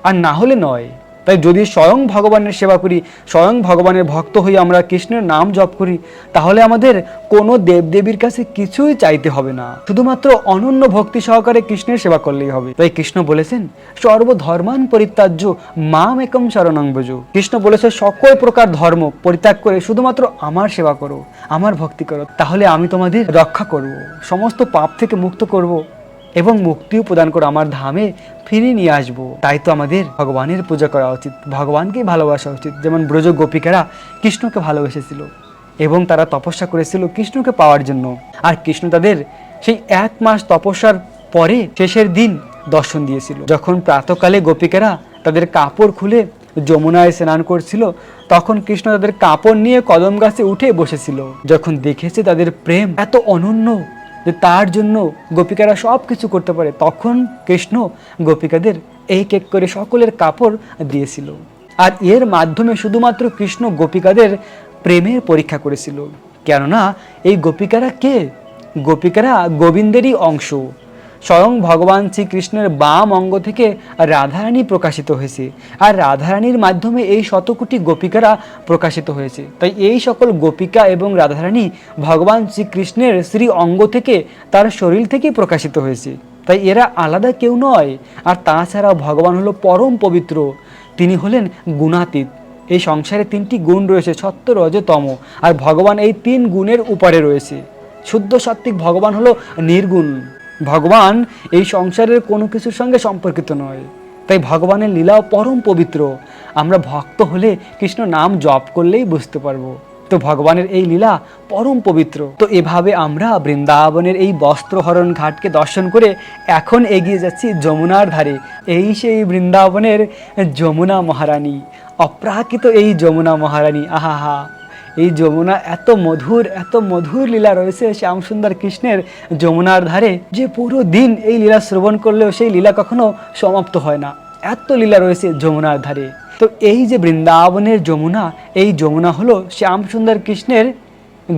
আর না হলে নয়। তাই যদি স্বয়ং ভগবানের সেবা করি, স্বয়ং ভগবানের ভক্ত হয়ে আমরা কৃষ্ণের নাম জপ করি, তাহলে আমাদের কোনো দেবদেবীর কাছে কিছুই চাইতে হবে না, শুধুমাত্র অনন্য ভক্তি সহকারে কৃষ্ণের সেবা করলেই হবে। তাই কৃষ্ণ বলেছেন সর্বধর্মান পরিত্যাজ্য মাম একম শরণং ভজ। কৃষ্ণ বলেছে সকল প্রকার ধর্ম পরিত্যাগ করে শুধুমাত্র আমার সেবা করো, আমার ভক্তি করো, তাহলে আমি তোমাদের রক্ষা করব, সমস্ত পাপ থেকে মুক্ত করব এবং মুক্তিও প্রদান করে আমার ধামে ফিরিয়ে নিয়ে আসবো। তাই তো আমাদের ভগবানের পূজা করা উচিত, ভগবানকে ভালোবাসা উচিত। যেমন ব্রজ গোপিকারা কৃষ্ণকে ভালোবেসেছিল এবং তারা তপস্যা করেছিল কৃষ্ণকে পাওয়ার জন্য। আর কৃষ্ণ তাদের সেই 1 মাস তপস্যার পরে শেষের দিন দর্শন দিয়েছিল। যখন প্রাতকালে গোপিকারা তাদের কাপড় খুলে যমুনায় স্নান করছিল তখন কৃষ্ণ তাদের কাপড় নিয়ে কদম গাছে উঠে বসেছিল। যখন দেখেছে তাদের প্রেম এত অনন্য যে তার জন্য গোপিকারা সব কিছু করতে পারে, তখন কৃষ্ণ গোপিকাদের এক এক করে সকলের কাপড় দিয়েছিল। আর এর মাধ্যমে শুধুমাত্র কৃষ্ণ গোপিকাদের প্রেমের পরীক্ষা করেছিল। কেননা এই গোপিকারা কে? গোপিকারা গোবিন্দেরই অংশ। স্বয়ং ভগবান শ্রীকৃষ্ণের বাম অঙ্গ থেকে রাধারানী প্রকাশিত হয়েছে, আর রাধারানীর মাধ্যমে এই শতকোটি গোপিকারা প্রকাশিত হয়েছে। তাই এই সকল গোপিকা এবং রাধারানী ভগবান শ্রীকৃষ্ণের শ্রী অঙ্গ থেকে, তার শরীর থেকেই প্রকাশিত হয়েছে। তাই এরা আলাদা কেউ নয়। আর তাছাড়াও ভগবান হলো পরম পবিত্র, তিনি হলেন গুণাতীত। এই সংসারে 3টি গুণ রয়েছে, সত্য রজ তম, আর ভগবান এই 3 গুণের উপরে রয়েছে। শুদ্ধ সাত্ত্বিক ভগবান হলো নির্গুণ। ভগবান এই সংসারের কোনো কিছুর সঙ্গে সম্পর্কিত নয়। তাই ভগবানের লীলাও পরম পবিত্র। আমরা ভক্ত হলে কৃষ্ণ নাম জপ করলেই বুঝতে পারবো। তো ভগবানের এই লীলা পরম পবিত্র। তো এভাবে আমরা বৃন্দাবনের এই বস্ত্রহরণ ঘাটকে দর্শন করে এখন এগিয়ে যাচ্ছি যমুনার ধারে। এই সেই বৃন্দাবনের যমুনা মহারানী, অপ্রাকৃত এই যমুনা মহারানী। আহা, এই যমুনা এত মধুর লীলা রয়েছে শ্যামসুন্দর কৃষ্ণের যমুনার ধারে, যে পুরো দিন এই লীলা শ্রবণ করলেও সেই লীলা কখনো সমাপ্ত হয় না। এত লীলা রয়েছে যমুনার ধারে। তো এই যে বৃন্দাবনের যমুনা, এই যমুনা হলো শ্যামসুন্দর কৃষ্ণের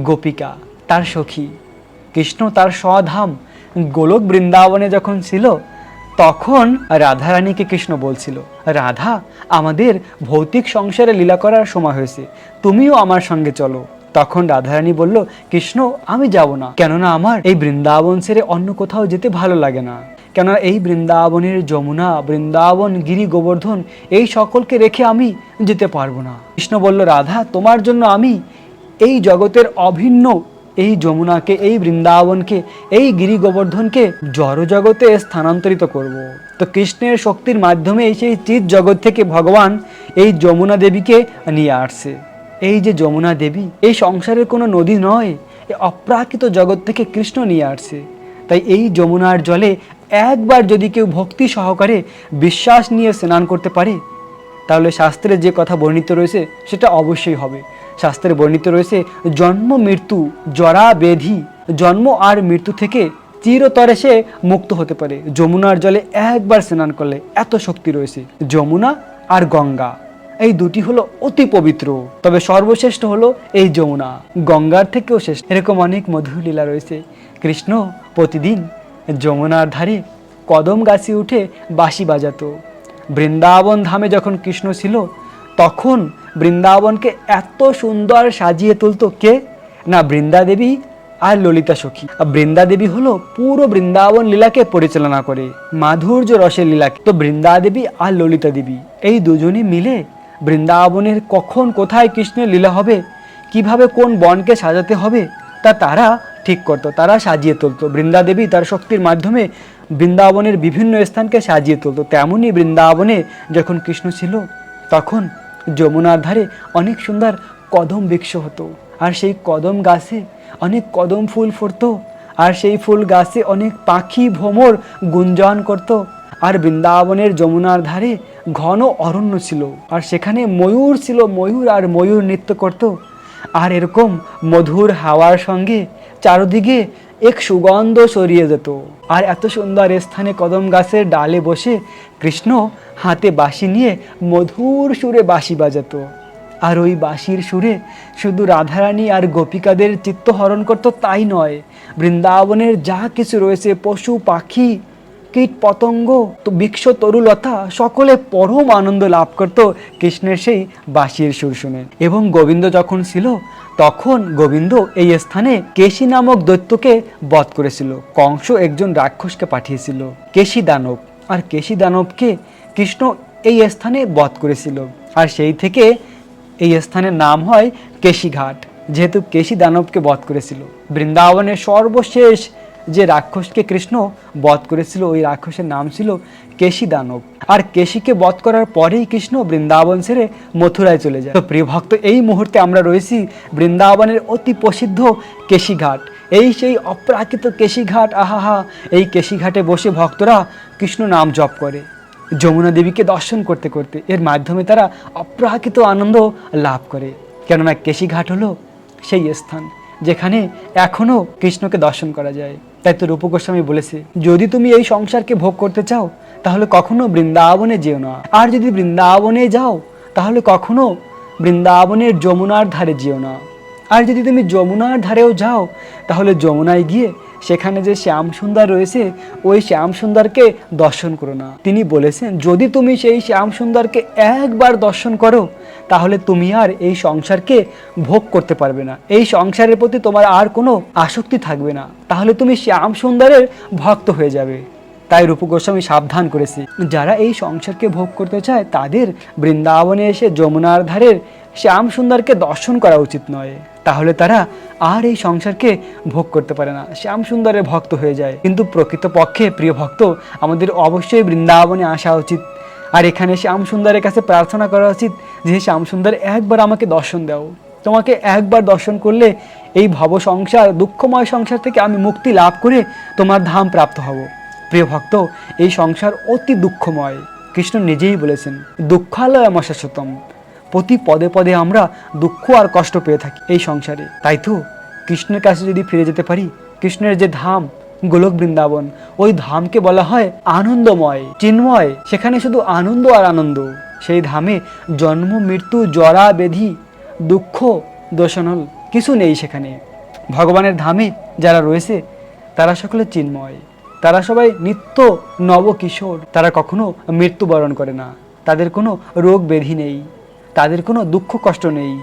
গোপিকা, তার সখী। কৃষ্ণ তার স্বধাম গোলক বৃন্দাবনে যখন ছিল, তখন রাধারানীকে কৃষ্ণ বলছিল, রাধা, আমাদের ভৌতিক সংসারে লীলা করার সময় হয়েছে, তুমিও আমার সঙ্গে চলো। তখন রাধারানী বলল, কৃষ্ণ, আমি যাব না, কেননা আমার এই বৃন্দাবন ছেড়ে অন্য কোথাও যেতে ভালো লাগে না। কেননা এই বৃন্দাবনের যমুনা, বৃন্দাবন, গিরি গোবর্ধন, এই সকলকে রেখে আমি যেতে পারবো না। কৃষ্ণ বলল, রাধা, তোমার জন্য আমি এই জগতের অভিন্ন এই যমুনাকে, এই বৃন্দাবনকে, এই গিরি গোবর্ধনকে জড় জগতে স্থানান্তরিত করব। তো কৃষ্ণের শক্তির মাধ্যমে সেই চিৎ জগৎ থেকে ভগবান এই যমুনা দেবীকে নিয়ে আসছে। এই যে যমুনা দেবী, এই সংসারের কোনো নদী নয়, এই অপ্রাকৃত জগৎ থেকে কৃষ্ণ নিয়ে আসছে। তাই এই যমুনার জলে একবার যদি কেউ ভক্তি সহকারে বিশ্বাস নিয়ে স্নান করতে পারে, তাহলে শাস্ত্রে যে কথা বর্ণিত রয়েছে সেটা অবশ্যই হবে। শাস্ত্রে বর্ণিত রয়েছে, জন্ম মৃত্যু, জরা ব্যাধি, জন্ম আর মৃত্যু থেকে চিরতরে সে মুক্ত হতে পারে যমুনার জলে একবার স্নান করলে। এত শক্তি রয়েছে। যমুনা আর গঙ্গা, এই দুটি হলো অতি পবিত্র, তবে সর্বশ্রেষ্ঠ হলো এই যমুনা, গঙ্গার থেকেও শ্রেষ্ঠ। এরকম অনেক মধুর লীলা রয়েছে। কৃষ্ণ প্রতিদিন যমুনার ধারে কদম গাছে উঠে বাঁশি বাজাতো। বৃন্দাবন ধামে যখন কৃষ্ণ ছিল, তখন বৃন্দাবনকে এত সুন্দর সাজিয়ে তুলতো কে না, বৃন্দা দেবী আর ললিতা সখী। বৃন্দা দেবী হলো পুরো বৃন্দাবন লীলাকে পরিচালনা করে, মাধুর্য রসের লীলাকে। তো বৃন্দা দেবী আর ললিতা দেবী এই দুজনই মিলে বৃন্দাবনের কখন কোথায় কৃষ্ণের লীলা হবে, কিভাবে কোন বনকে সাজাতে হবে, তা তারা ঠিক করতো, তারা সাজিয়ে তুলতো। বৃন্দা দেবী তার শক্তির মাধ্যমে বৃন্দাবনের বিভিন্ন স্থানকে সাজিয়ে তুলতো। তেমনই বৃন্দাবনে যখন কৃষ্ণ ছিল, তখন যমুনার ধারে অনেক সুন্দর কদম বৃক্ষ হতো, আর সেই কদম গাছে অনেক কদম ফুল ফুটতো, আর সেই ফুল গাছে অনেক পাখি ভ্রমর গুঞ্জন করত। আর বৃন্দাবনের যমুনার ধারে ঘন অরণ্য ছিল, আর সেখানে ময়ূর ছিল, ময়ূর আর ময়ূর নৃত্য করত। আর এরকম মধুর হাওয়ার সঙ্গে চারদিকে এক সুগন্ধ ছড়িয়ে যেত। আর এত সুন্দর স্থানে কদম গাছের ডালে বসে কৃষ্ণ হাতে বাঁশি নিয়ে মধুর সুরে বাঁশি বাজাতো। আর ওই বাঁশির সুরে শুধু রাধারানী আর গোপিকাদের চিত্ত হরণ করতো তাই নয়, বৃন্দাবনের যা কিছু রয়েছে, পশু পাখি কীট পতঙ্গ তো বৃক্ষ তরুলতা, সকলে পরম আনন্দ লাভ করত কৃষ্ণের সেই বাঁশির সুর শুনে। এবং গোবিন্দ যখন ছিল, তখন গোবিন্দ এই স্থানে কেশী নামক দৈত্যকে বধ করেছিল। কংস একজন রাক্ষসকে পাঠিয়েছিল, কেশী দানব, আর কেশী দানবকে কৃষ্ণ এই স্থানে বধ করেছিল। আর সেই থেকে এই স্থানের নাম হয় কেশীঘাট, যেহেতু কেশী দানবকে বধ করেছিল। বৃন্দাবনের সর্বশেষ যে রাক্ষসকে কৃষ্ণ বধ করেছিল, ওই রাক্ষসের নাম ছিল কেশী দানব। আর কেশীকে বধ করার পরেই কৃষ্ণ বৃন্দাবন ছেড়ে মথুরায় চলে যায়। তো প্রিয় ভক্ত, এই মুহূর্তে আমরা রয়েছি বৃন্দাবনের অতি প্রসিদ্ধ কেশীঘাট। এই সেই অপ্রাকৃত কেশীঘাট, আহাহা! এই কেশীঘাটে বসে ভক্তরা কৃষ্ণ নাম জপ করে যমুনা দেবীকে দর্শন করতে করতে। এর মাধ্যমে তারা অপ্রাকৃত আনন্দ লাভ করে। কেননা কেশীঘাট হলো সেই স্থান যেখানে এখনো কৃষ্ণকে দর্শন করা যায়। তাই তো রূপ গোস্বামী বলেছে, যদি তুমি এই সংসারকে ভোগ করতে চাও, তাহলে কখনো বৃন্দাবনে যেও না। আর যদি বৃন্দাবনে যাও, তাহলে কখনো বৃন্দাবনের যমুনার ধারে যেও না। আর যদি তুমি যমুনার ধারেও যাও, তাহলে যমুনায় গিয়ে সেখানে যে শ্যাম সুন্দর রয়েছে, ওই শ্যাম সুন্দরকে দর্শন করো না। তিনি বলেছেন, যদি তুমি সেই শ্যাম সুন্দরকে একবার দর্শন করো, তাহলে তুমি আর এই সংসারকে ভোগ করতে পারবে না, এই সংসারের প্রতি তোমার আর কোনো আসক্তি থাকবে না, তাহলে তুমি শ্যাম সুন্দরের ভক্ত হয়ে যাবে। তাই রূপ গোস্বামী সাবধান করেছে, যারা এই সংসারকে ভোগ করতে চায়, তাদের বৃন্দাবনে এসে যমুনার ধারের শ্যাম সুন্দরকে দর্শন করা উচিত নয়। তাহলে তারা আর এই সংসারকে ভোগ করতে পারে না, শ্যাম সুন্দরের ভক্ত হয়ে যায়। কিন্তু প্রকৃতপক্ষে প্রিয় ভক্ত, আমাদের অবশ্যই বৃন্দাবনে আসা উচিত। আর এখানে শ্যাম সুন্দরের কাছে প্রার্থনা করা উচিত যে, শ্যাম সুন্দর একবার আমাকে দর্শন দাও। তোমাকে একবার দর্শন করলে এই ভব সংসার, দুঃখময় সংসার থেকে আমি মুক্তি লাভ করে তোমার ধাম প্রাপ্ত হব। প্রিয় ভক্ত, এই সংসার অতি দুঃখময়। কৃষ্ণ নিজেই বলেছেন, দুঃখালয়ম শাশ্বতম, প্রতি পদে পদে আমরা দুঃখ আর কষ্ট পেয়ে থাকি এই সংসারে। তাই তো কৃষ্ণের কাছে যদি ফিরে যেতে পারি, কৃষ্ণের যে ধাম গোলক বৃন্দাবন, ওই ধামকে বলা হয় আনন্দময়, চিন্ময়। সেখানে শুধু আনন্দ আর আনন্দ। সেই ধামে জন্ম মৃত্যু জরা ব্যাধি দুঃখ দোষণল কিছু নেই সেখানে। ভগবানের ধামে যারা রয়েছে তারা সকলে চিন্ময়, তারা সবাই নিত্য নবকিশোর, তারা কখনো মৃত্যুবরণ করে না, তাদের কোনো রোগ ব্যাধি নেই, তাদের কোনো দুঃখ কষ্ট নেই,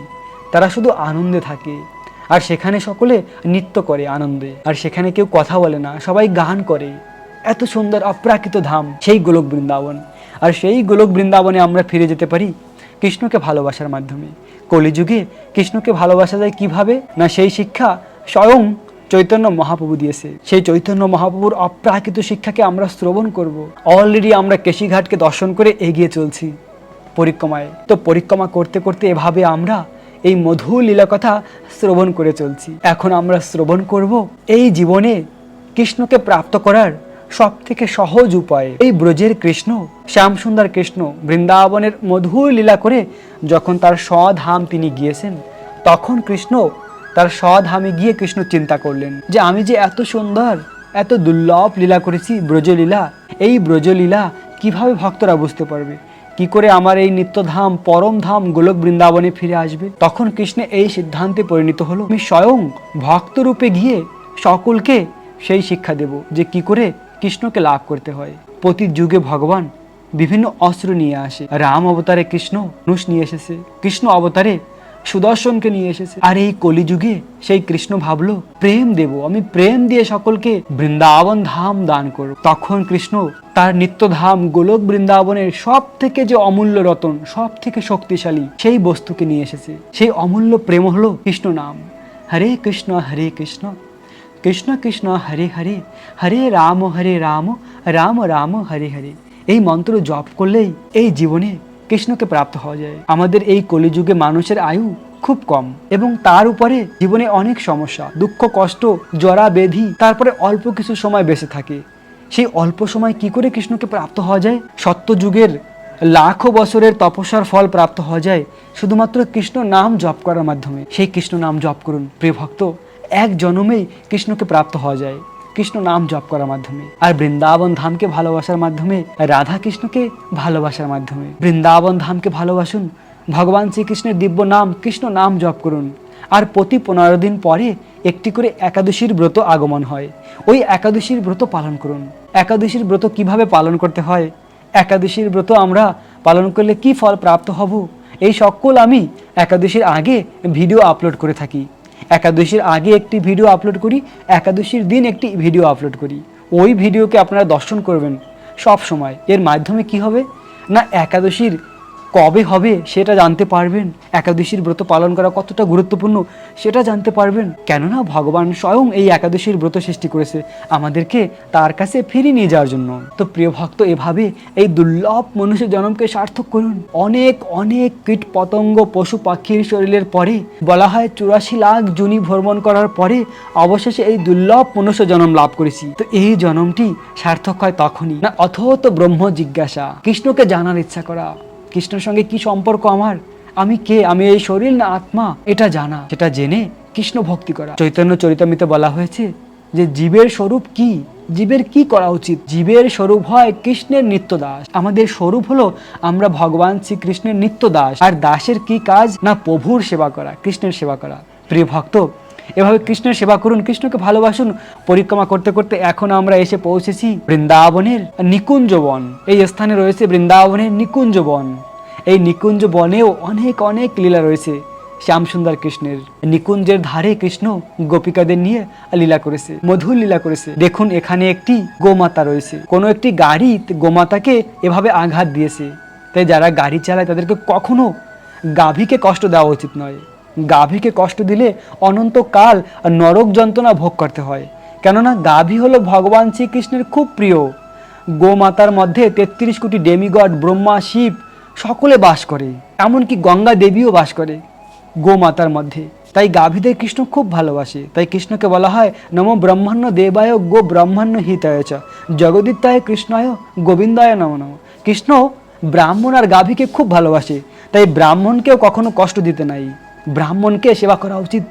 তারা শুধু আনন্দে থাকে। আর সেখানে সকলে নৃত্য করে আনন্দে, আর সেখানে কেউ কথা বলে না, সবাই গান করে। এত সুন্দর অপ্রাকৃত ধাম সেই গোলক বৃন্দাবন। আর সেই গোলক বৃন্দাবনে আমরা ফিরে যেতে পারি কৃষ্ণকে ভালোবাসার মাধ্যমে। কলিযুগে কৃষ্ণকে ভালোবাসা যায় কিভাবে? না, সেই শিক্ষা স্বয়ং চৈতন্য মহাপ্রভু দিয়েছে। সেই চৈতন্য মহাপ্রভুর অপ্রাকৃত শিক্ষাকে আমরা শ্রবণ করব। অলরেডি আমরা কেশিঘাটকে দর্শন করে এগিয়ে চলছি পরিক্রমায়। তো পরিক্রমা করতে করতে এভাবে আমরা এই মধু লীলা কথা শ্রবণ করে চলছি। এখন আমরা শ্রবণ করব এই জীবনে কৃষ্ণকে প্রাপ্ত করার সব থেকে সহজ উপায়। এই ব্রজের কৃষ্ণ, শ্যামসুন্দর কৃষ্ণ বৃন্দাবনের মধুর লীলা করে যখন তার স্বধাম তিনি গিয়েছেন, তখন কৃষ্ণ তার স্বধামে গিয়ে কৃষ্ণ চিন্তা করলেন যে আমি যে এত সুন্দর এত দুর্লভ লীলা করেছি ব্রজলীলা, এই ব্রজলীলা কিভাবে ভক্তরা বুঝতে পারবে, কি করে আমার এই নিত্যধাম পরম ধাম গোলক বৃন্দাবনে ফিরে আসবে। তখন কৃষ্ণ এই সিদ্ধান্তে পরিণত হলো, আমি স্বয়ং ভক্তরূপে গিয়ে সকলকে সেই শিক্ষা দেব যে কি করে কৃষ্ণকে লাভ করতে হয়। প্রতি যুগে ভগবান বিভিন্ন অস্ত্র নিয়ে আসে। রাম অবতারে কৃষ্ণ ধনুষ নিয়ে এসেছে, কৃষ্ণ অবতারে সুদর্শনকে নিয়ে এসেছে। আর এই কলিযুগে সেই কৃষ্ণ ভাবলো প্রেম দেব, আমি প্রেম দিয়ে সকলকে বৃন্দাবন ধাম দান করব। তখন কৃষ্ণ তার নিত্যধাম গোলক বৃন্দাবনের সব থেকে যে অমূল্য রতন, সব থেকে শক্তিশালী সেই বস্তুকে নিয়ে এসেছে। সেই অমূল্য প্রেম হলো কৃষ্ণ নাম। হরে কৃষ্ণ কৃষ্ণ কৃষ্ণ হরে হরে, হরে রাম রাম রাম হরে হরে। এই মন্ত্র জপ করলেই এই জীবনে কৃষ্ণকে প্রাপ্ত হওয়া যায়। আমাদের এই কলিযুগে মানুষের আয়ু খুব কম এবং তার উপরে জীবনে অনেক সমস্যা, দুঃখ কষ্ট জরা ব্যাধি, তারপরে অল্প কিছু সময় বেঁচে থাকে। সেই অল্প সময় কি করে কৃষ্ণকে প্রাপ্ত হওয়া যায়? সত্যযুগের লাখো বছরের তপস্যার ফল প্রাপ্ত হওয়া যায় শুধুমাত্র কৃষ্ণ নাম জপ করার মাধ্যমে। সেই কৃষ্ণ নাম জপ করুন প্রিয় ভক্ত, এক জন্মেই কৃষ্ণকে প্রাপ্ত হওয়া যায় কৃষ্ণ নাম জপ করার মাধ্যমে। আর বৃন্দাবন ধামকে ভালোবাসার মাধ্যমে, রাধা কৃষ্ণকে ভালোবাসার মাধ্যমে। বৃন্দাবন ধামকে ভালোবাসুন, ভগবান শ্রীকৃষ্ণের দিব্য নাম কৃষ্ণ নাম জপ করুন। আর প্রতি 15 দিন পরে একটি করে একাদশীর ব্রত আগমন হয়, ওই একাদশীর ব্রত পালন করুন। একাদশীর ব্রত কিভাবে পালন করতে হয়, একাদশীর ব্রত আমরা পালন করলে কি ফল প্রাপ্ত হব, এই সকল আমি একাদশীর আগে ভিডিও আপলোড করে থাকি। একাদশীর আগে একটি ভিডিও আপলোড করি, একাদশীর দিন একটি ভিডিও আপলোড করি। ওই ভিডিওকে আপনারা দর্শন করবেন সব সময়। এর মাধ্যমে কি হবে না, একাদশীর কবে হবে সেটা জানতে পারবেন, একাদশীর ব্রত পালন করা কতটা গুরুত্বপূর্ণ সেটা জানতে পারবেন। কেননা ভগবান স্বয়ং এই একাদশীর ব্রত সৃষ্টি করেছে আমাদেরকে তার কাছে ফিরিয়ে নিয়ে যাওয়ার জন্য। তো প্রিয় ভক্ত, এভাবে এই দুর্লভ মনুষ্য জন্মকে সার্থক করুন। অনেক অনেক কীট পতঙ্গ পশু পাখির শরীরের পরে বলা হয় 84 লাখ যোনি ভ্রমণ করার পরে অবশেষে এই দুর্লভ মনুষ্য জন্ম লাভ করেছি। তো এই জন্মটি সার্থক হয় তখনই না অথত ব্রহ্ম জিজ্ঞাসা, কৃষ্ণকে জানার ইচ্ছা করা, কৃষ্ণের সঙ্গে কি সম্পর্ক আমার, আমি কে, আমি এই শরীর না আত্মা, এটা জানা, সেটা জেনে কৃষ্ণ ভক্তি করা। চৈতন্য চরিতামৃতে বলা হয়েছে যে জীবের স্বরূপ কি, জীবের কি করা উচিত। জীবের স্বরূপ হয় কৃষ্ণের নিত্য দাস। আমাদের স্বরূপ হলো আমরা ভগবান শ্রীকৃষ্ণের নিত্য দাস। আর দাসের কি কাজ না প্রভুর সেবা করা, কৃষ্ণের সেবা করা। প্রিয় ভক্ত, এভাবে কৃষ্ণের সেবা করুন, কৃষ্ণকে ভালোবাসুন। পরিক্রমা করতে করতে এখন আমরা এসে পৌঁছেছি বৃন্দাবনের নিকুঞ্জ বন। এই স্থানে রয়েছে বৃন্দাবনের নিকুঞ্জ বন। এই নিকুঞ্জ বনেও অনেক অনেক লীলা রয়েছে শ্যামসুন্দর কৃষ্ণের। নিকুঞ্জের ধারে কৃষ্ণ গোপিকাদের নিয়ে লীলা করেছে, মধুর লীলা করেছে। দেখুন এখানে একটি গোমাতা রয়েছে, কোনো একটি গাড়ি গোমাতাকে এভাবে আঘাত দিয়েছে। তাই যারা গাড়ি চালায় তাদেরকে কখনো গাভীকে কষ্ট দেওয়া উচিত নয়। গাভীকে কষ্ট দিলে অনন্তকাল নরক যন্ত্রণা ভোগ করতে হয়। কেননা গাভী হলো ভগবান শ্রীকৃষ্ণের খুব প্রিয়। গোমাতার মধ্যে 33 কোটি ডেমিগড ব্রহ্মা শিব সকলে বাস করে, এমনকি গঙ্গা দেবীও বাস করে গোমাতার মধ্যে। তাই গাভীদের কৃষ্ণ খুব ভালোবাসে। তাই কৃষ্ণকে বলা হয় নমো ব্রহ্মণ্য দেবায় গো ব্রহ্মণ্য হিতায় চ জগদিত্যায় কৃষ্ণায় গোবিন্দায় নমো নমঃ। কৃষ্ণ ব্রাহ্মণ আর গাভীকে খুব ভালোবাসে। তাই ব্রাহ্মণকেও কখনো কষ্ট দিতে নাই, ব্রাহ্মণকে সেবা করা উচিত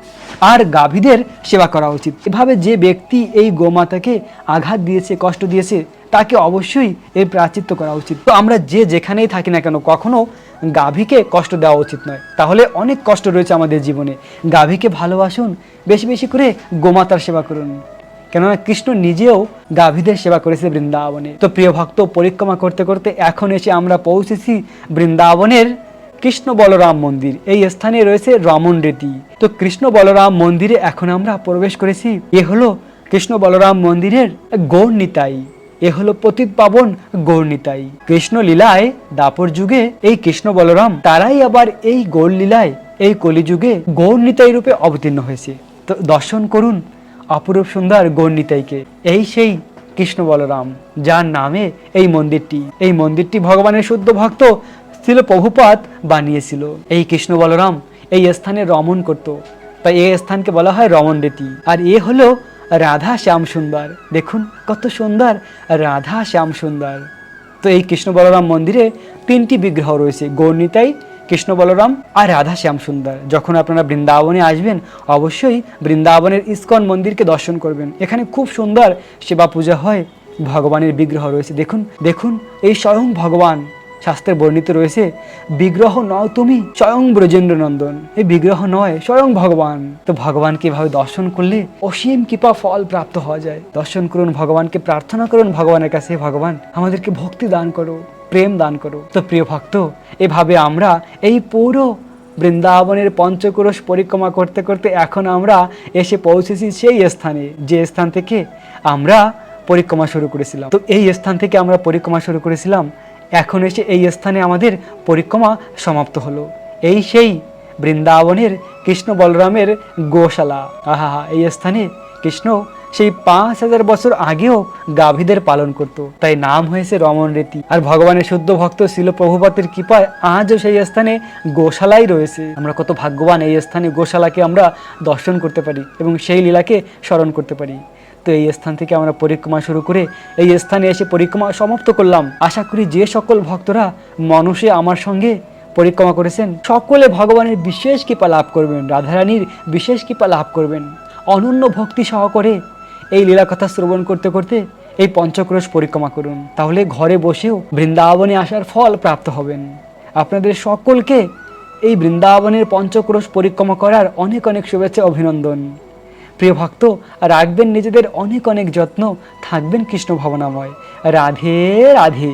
আর গাভীদের সেবা করা উচিত। এভাবে যে ব্যক্তি এই গোমাতাকে আঘাত দিয়েছে, কষ্ট দিয়েছে, তাকে অবশ্যই এই প্রায়শ্চিত্ত করা উচিত। তো আমরা যে যেখানেই থাকি না কেন কখনো গাভীকে কষ্ট দেওয়া উচিত নয়। তাহলে অনেক কষ্ট রয়েছে আমাদের জীবনে। গাভীকে ভালোবাসুন, বেশি বেশি করে গোমাতার সেবা করুন, কেননা কৃষ্ণ নিজেও গাভীদের সেবা করেছে বৃন্দাবনে। তো প্রিয় ভক্ত, পরিক্রমা করতে করতে এখন এসে আমরা পৌঁছেছি বৃন্দাবনের কৃষ্ণ বলরাম মন্দির। এই স্থানে রয়েছে রমণ রীতি। তো কৃষ্ণ বলরাম মন্দিরে এখন আমরা প্রবেশ করেছি। এ হলো কৃষ্ণ বলরাম মন্দিরের গৌর নিতাই, এ হলো পতিত পাবন গৌর নিতাই। কৃষ্ণ লীলায় দাপর যুগে এই কৃষ্ণ বলরাম তারাই আবার এই গৌর লীলায় এই কলিযুগে গৌর নিতাই রূপে অবতীর্ণ হয়েছে। তো দর্শন করুন অপরূপ সুন্দর গৌর নিতাইকে। এই সেই কৃষ্ণ বলরাম যার নামে এই মন্দিরটি ভগবানের শুদ্ধ ভক্ত ছিল প্রভুপাদ বানিয়েছিল। এই কৃষ্ণ বলরাম এই স্থানে রমণ করত, তাই এই স্থানকে বলা হয় রমণ রীতি। আর এ হলো রাধা শ্যাম সুন্দর। দেখুন কত সুন্দর রাধা শ্যাম সুন্দর। তো এই কৃষ্ণ বলরাম মন্দিরে 3টি বিগ্রহ রয়েছে, গৌর নিতাই, কৃষ্ণ বলরাম আর রাধা শ্যাম সুন্দর। যখন আপনারা বৃন্দাবনে আসবেন অবশ্যই বৃন্দাবনের ইস্কন মন্দিরকে দর্শন করবেন। এখানে খুব সুন্দর সেবা পূজা হয়, ভগবানের বিগ্রহ রয়েছে। দেখুন দেখুন এই স্বয়ং ভগবান। শাস্ত্রে বর্ণিত রয়েছে, বিগ্রহ নও তুমি স্বয়ং ব্রজেন্দ্র নন্দন। এই বিগ্রহ নয়, স্বয়ং ভগবান। তো ভগবানকে এভাবে দর্শন করলে অসীম কৃপা ফল প্রাপ্ত হওয়া যায়। দর্শন করুন ভগবানকে, প্রার্থনা করুন ভগবানের কাছে, ভগবান আমাদেরকে ভক্তি দান করো, প্রেম দান করো। তো প্রিয় ভক্ত, এভাবে আমরা এই পুরো বৃন্দাবনের পঞ্চক্রোশ পরিক্রমা করতে করতে এখন আমরা এসে পৌঁছেছি সেই স্থানে, যে স্থান থেকে আমরা পরিক্রমা শুরু করেছিলাম। তো এই স্থান থেকে আমরা পরিক্রমা শুরু করেছিলাম, এখন এসে এই স্থানে আমাদের পরিক্রমা সমাপ্ত হলো। এই সেই বৃন্দাবনের কৃষ্ণ বলরামের গোশালা। আহা, এই স্থানে কৃষ্ণ সেই 5000 বছর আগেও গাভীদের পালন করত, তাই নাম হয়েছে রমণ রীতি। আর ভগবানের শুদ্ধ ভক্ত ছিল প্রভুপাতের কৃপায় আজও সেই স্থানে গোশালাই রয়েছে। আমরা কত ভাগ্যবান, এই স্থানে গোশালাকে আমরা দর্শন করতে পারি এবং সেই লীলাকে স্মরণ করতে পারি। তো এই স্থান থেকে আমরা পরিক্রমা শুরু করে এই স্থানে এসে পরিক্রমা সমাপ্ত করলাম। আশা করি যে সকল ভক্তরা মনসে আমার সঙ্গে পরিক্রমা করেছেন সকলে ভগবানের বিশেষ কৃপা লাভ করবেন, রাধারানীর বিশেষ কৃপা লাভ করবেন। অনন্য ভক্তি সহকারে এই লীলা কথা শ্রবণ করতে করতে এই পঞ্চক্রোশ পরিক্রমা করুন, তাহলে ঘরে বসেও বৃন্দাবনে আসার ফল প্রাপ্ত হবেন। আপনাদের সকলকে এই বৃন্দাবনের পঞ্চক্রোশ পরিক্রমা করার অনেক অনেক শুভেচ্ছা, অভিনন্দন। প্রিয় ভক্ত, রাখবেন নিজেদের অনেক অনেক যত্ন, থাকবেন কৃষ্ণ ভাবনাময়। রাধে রাধে।